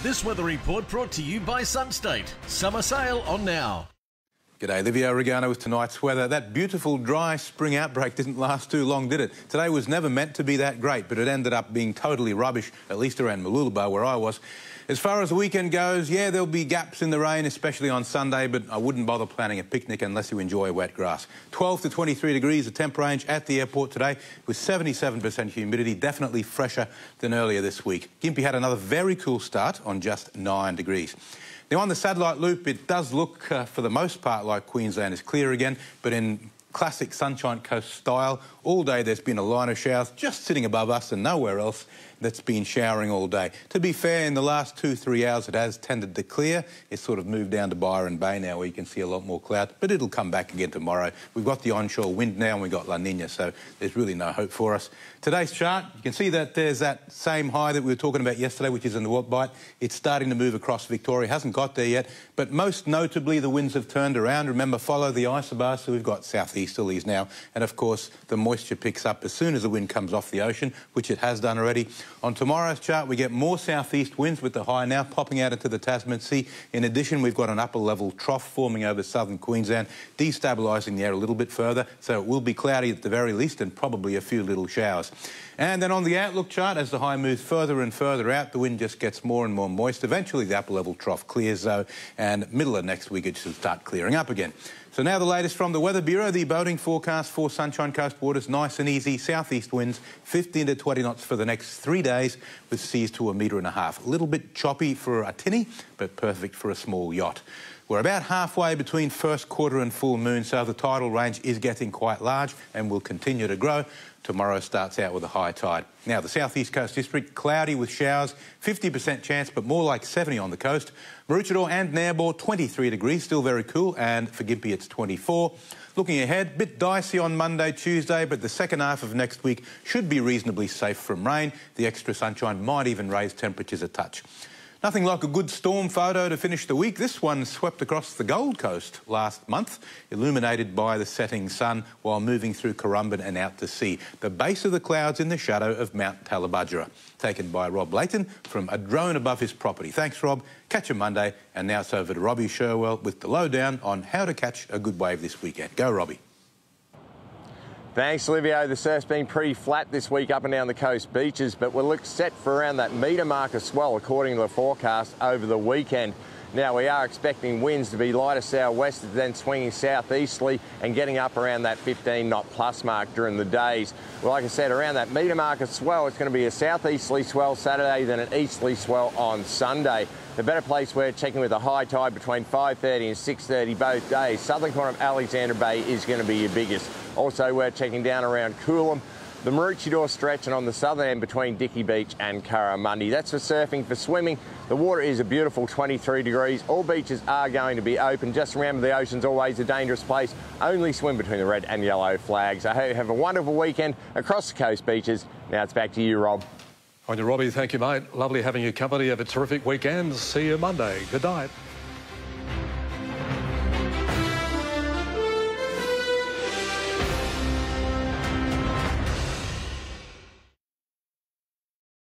This weather report brought to you by Sunstate. Summer sale on now. G'day, Livio, Regano with tonight's weather. That beautiful dry spring outbreak didn't last too long, did it? Today was never meant to be that great, but it ended up being totally rubbish, at least around Mooloolaba where I was. As far as the weekend goes, yeah, there'll be gaps in the rain, especially on Sunday, but I wouldn't bother planning a picnic unless you enjoy wet grass. 12 to 23 degrees the temp range at the airport today with 77% humidity, definitely fresher than earlier this week. Gympie had another very cool start on just 9 degrees. Now, on the satellite loop, it does look, for the most part, like Queensland is clear again, but in classic Sunshine Coast style, all day there's been a line of showers just sitting above us and nowhere else that's been showering all day. To be fair, in the last 2-3 hours it has tended to clear. It's sort of moved down to Byron Bay now where you can see a lot more cloud, but it'll come back again tomorrow. We've got the onshore wind now and we've got La Nina, so there's really no hope for us. Today's chart, you can see that there's that same high that we were talking about yesterday, which is in the Watt Bight. It's starting to move across Victoria. Hasn't got there yet, but most notably the winds have turned around. Remember, follow the isobar, so we've got southeasterlies now, and of course the moisture picks up as soon as the wind comes off the ocean, which it has done already. On tomorrow's chart, we get more southeast winds with the high now popping out into the Tasman Sea. In addition, we've got an upper level trough forming over southern Queensland, destabilising the air a little bit further, so it will be cloudy at the very least and probably a few little showers. And then on the outlook chart, as the high moves further and further out, the wind just gets more and more moist. Eventually the upper level trough clears though, and middle of next week it should start clearing up again. So now the latest from the Weather Bureau, the boating forecast for Sunshine Coast waters, nice and easy, southeast winds, 15 to 20 knots for the next 3 days, with seas to 1.5 metres. A little bit choppy for a tinny, but perfect for a small yacht. We're about halfway between first quarter and full moon, so the tidal range is getting quite large and will continue to grow. Tomorrow starts out with a high tide. Now, the southeast coast district, cloudy with showers, 50% chance, but more like 70 on the coast. Maroochydore and Narrabri, 23 degrees, still very cool, and for Gympie it's 24. Looking ahead, bit dicey on Monday, Tuesday, but the second half of next week should be reasonably safe from rain. The extra sunshine might even raise temperatures a touch. Nothing like a good storm photo to finish the week. This one swept across the Gold Coast last month, illuminated by the setting sun while moving through Currumbin and out to sea. The base of the clouds in the shadow of Mount Tallebudgera. Taken by Rob Layton from a drone above his property. Thanks, Rob. Catch you Monday. And now it's over to Robbie Sherwell with the lowdown on how to catch a good wave this weekend. Go, Robbie. Thanks, Livio. The surf's been pretty flat this week up and down the coast beaches, but we'll look set for around that metre mark of swell according to the forecast over the weekend. Now, we are expecting winds to be lighter southwest, then swinging southeasterly and getting up around that 15-knot plus mark during the days. Well, like I said, around that metre mark of swell, it's going to be a southeasterly swell Saturday, then an easterly swell on Sunday. The better place we're checking with a high tide between 5:30 and 6:30 both days. Southern corner of Alexander Bay is going to be your biggest. Also, we're checking down around Coolum, the Maroochydore stretch, and on the southern end between Dickey Beach and Curramundi. That's for surfing. For swimming, the water is a beautiful 23 degrees. All beaches are going to be open. Just remember, the ocean's always a dangerous place. Only swim between the red and yellow flags. I hope you have a wonderful weekend across the coast beaches. Now it's back to you, Rob. On to Robbie. Thank you, mate. Lovely having your company. Have a terrific weekend. See you Monday. Good night.